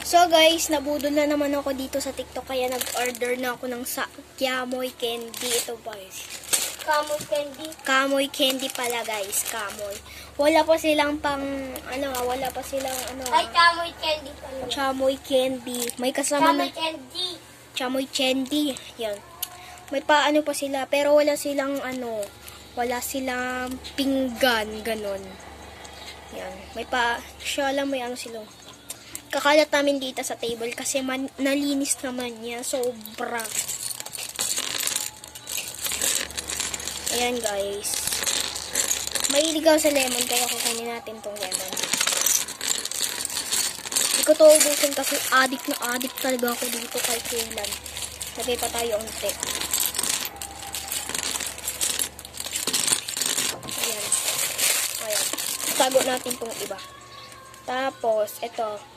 So guys, nabudol na naman ako dito sa TikTok kaya nag-order na ako ng Kamoy candy. Ito guys. Kamoy candy. Kamoy candy pala guys, Kamoy. Wala pa silang wala pa silang Ay, kamoy candy pala. Chamoy candy. May kasama Kamoy na candy. Chamoy candy. Yan. May paano pa sila pero wala silang wala silang pinggan ganon. Yan. May pa siya lang may sila. Kakalat namin dito sa table kasi nalinis naman niya. Sobra. Ayan guys. Mahilig ako sa lemon kaya kukunin natin tong lemon. Hindi ko to ubusin kasi addict talaga ako dito kay kailan. Lagay pa tayo unti. Ayan. Ayan. Tago natin tong iba. Tapos, ito.